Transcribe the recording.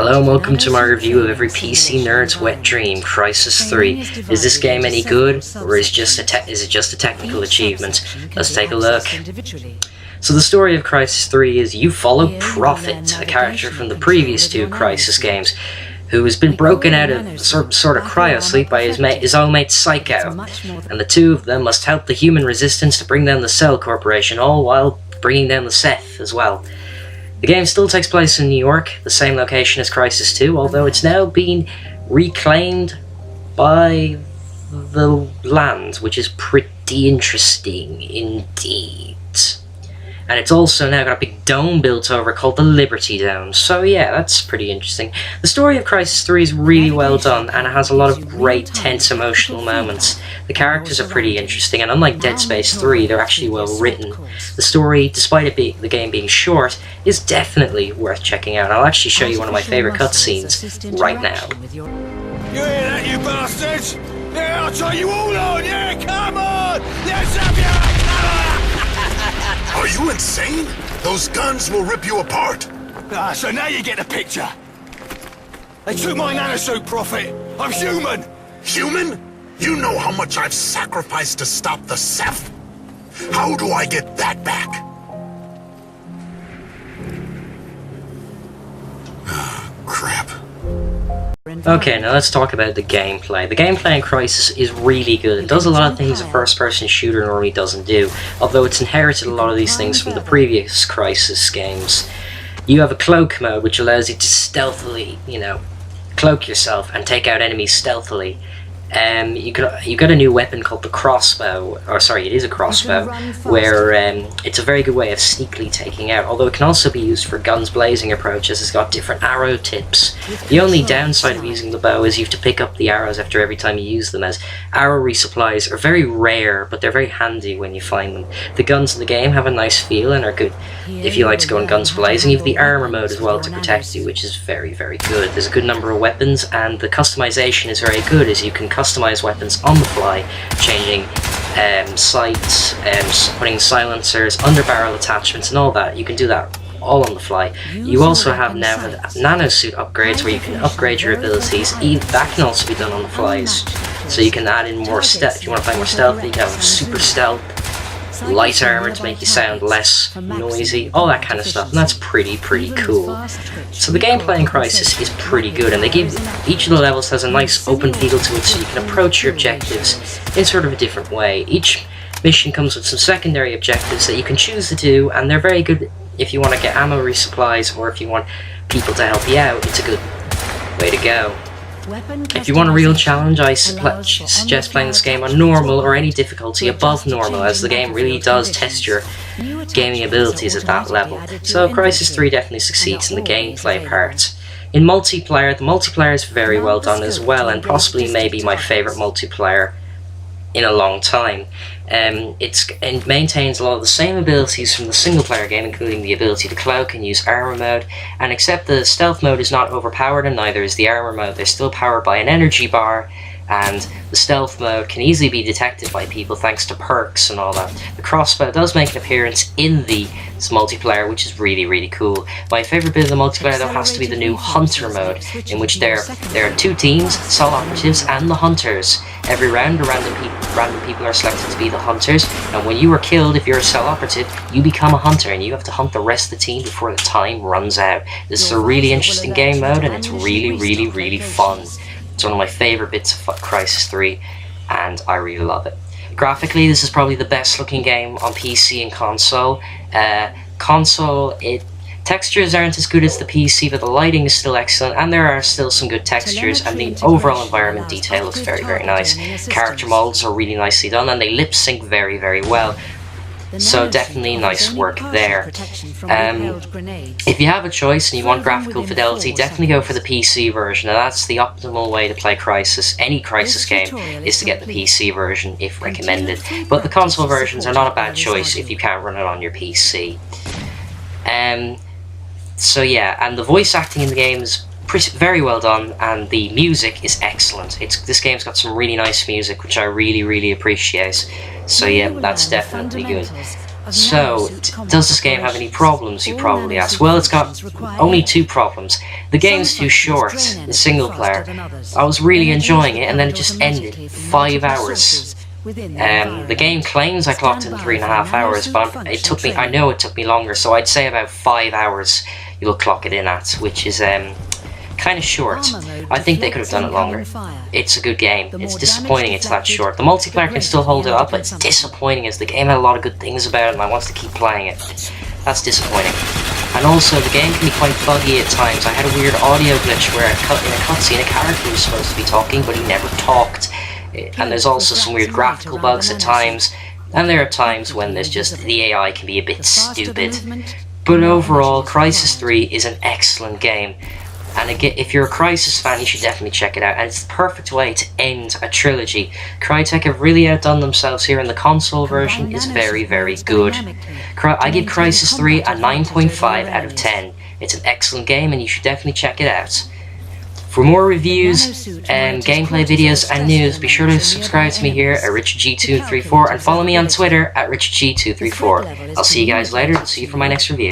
Hello and welcome to my review of every PC nerd's wet dream, Crysis 3. Is this game any good, or is it just a technical achievement? Let's take a look. So the story of Crysis 3 is you follow Prophet, a character from the previous two Crysis games, who has been broken out of sort of cryosleep by his own mate Psycho, and the two of them must help the human resistance to bring down the Cell Corporation, all while bringing down the Seth as well. The game still takes place in New York, the same location as Crysis 2, although it's now been reclaimed by the land, which is pretty interesting indeed. And it's also now got a big dome built over called the Liberty Dome, so yeah, that's pretty interesting. The story of Crysis 3 is really well done, and it has a lot of great, tense, emotional moments. The characters are pretty interesting, and unlike Dead Space 3, they're actually well written. The story, despite the game being short, is definitely worth checking out. I'll actually show you one of my favourite cutscenes right now. You hear that, you bastards? Yeah, I'll try you all on! Yeah, come on! Let's have you! Are you insane? Those guns will rip you apart. Ah, so now you get the picture. They took my nanosuit, Prophet. I'm human. Human? You know how much I've sacrificed to stop the Seth. How do I get that back? Ah, crap. Okay, now let's talk about the gameplay. The gameplay in Crysis is really good. It does a lot of things a first-person shooter normally doesn't do, although it's inherited a lot of these things from the previous Crysis games. You have a cloak mode, which allows you to stealthily, cloak yourself and take out enemies stealthily. You got a new weapon called the crossbow, or sorry, it is a crossbow, where it's a very good way of sneakily taking out, although it can also be used for guns blazing approaches. It's got different arrow tips. The only downside of using the bow is you have to pick up the arrows after every time you use them, as arrow resupplies are very rare, but they're very handy when you find them. The guns in the game have a nice feel and are good if you like to go on guns blazing. You have the armor mode as well to protect you, which is very, very good. There's a good number of weapons, and the customization is very good, as you can customize weapons on the fly, changing sights, putting silencers, underbarrel attachments, and all that. You can do that all on the fly. You also have now nanosuit upgrades where you can upgrade your abilities. That can also be done on the flies. So you can add in more stealth. If you want to play more stealthy, you can have super stealth, light armor to make you sound less noisy, all that kind of stuff, and that's pretty cool. So the gameplay in Crysis is pretty good, and they give each of the levels has a nice open feel to it, so you can approach your objectives in sort of a different way. Each mission comes with some secondary objectives that you can choose to do, and they're very good if you want to get ammo resupplies, or if you want people to help you out. It's a good way to go. If you want a real challenge, I suggest playing this game on normal or any difficulty above normal, as the game really does test your gaming abilities at that level. So Crysis 3 definitely succeeds in the gameplay part. In multiplayer, the multiplayer is very well done as well, and possibly maybe my favourite multiplayer in a long time. It maintains a lot of the same abilities from the single player game, including the ability to cloak and use armor mode, and except the stealth mode is not overpowered and neither is the armor mode. They're still powered by an energy bar, and the stealth mode can easily be detected by people thanks to perks and all that. The crossbow does make an appearance in the multiplayer, which is really cool. My favourite bit of the multiplayer though has to be the new hunter mode, in which there are two teams, Cell Operatives and the Hunters. Every round, random people are selected to be the Hunters, and when you are killed, if you're a Cell Operative, you become a Hunter, and you have to hunt the rest of the team before the time runs out. This is a really interesting game mode, and it's really fun. It's one of my favourite bits of Crysis 3, and I really love it. Graphically, this is probably the best looking game on PC and console. Textures aren't as good as the PC, but the lighting is still excellent, and there are still some good textures, and the overall environment detail looks very nice. Character models are really nicely done, and they lip sync very well. So definitely nice work there. If you have a choice and you want graphical fidelity, definitely go for the PC version, and that's the optimal way to play Crysis. Any Crysis game is to get the PC version if recommended, but the console versions are not a bad choice if you can't run it on your PC. So yeah, and the voice acting in the game is very well done, and the music is excellent. This game's got some really nice music, which I really appreciate. So yeah, that's definitely good. So, does this game have any problems, you probably ask? Well, it's got only 2 problems. The game's too short, the single player. I was really enjoying it, and then it just ended. 5 hours. The game claims I clocked in 3.5 hours, but it took me, I know it took me longer, so I'd say about 5 hours you'll clock it in at, which is kind of short. I think they could have done it longer. It's a good game. It's disappointing it's that short. The multiplayer can still hold it up, but it's disappointing as the game had a lot of good things about it and I want to keep playing it. That's disappointing. And also, the game can be quite buggy at times. I had a weird audio glitch where in a cutscene a character was supposed to be talking, but he never talked. And there's also some weird graphical bugs at times. And there are times when there's just, the AI can be a bit stupid. But overall, Crysis 3 is an excellent game. And again, if you're a Crysis fan, you should definitely check it out. And it's the perfect way to end a trilogy. Crytek have really outdone themselves here, and the console version is very, very good. I give Crysis 3 a 9.5 out of 10. It's an excellent game, and you should definitely check it out. For more reviews, gameplay videos, and news, be sure to subscribe to me here at RichG234 and follow me on Twitter at RichG234. I'll see you guys later. I'll see you for my next review.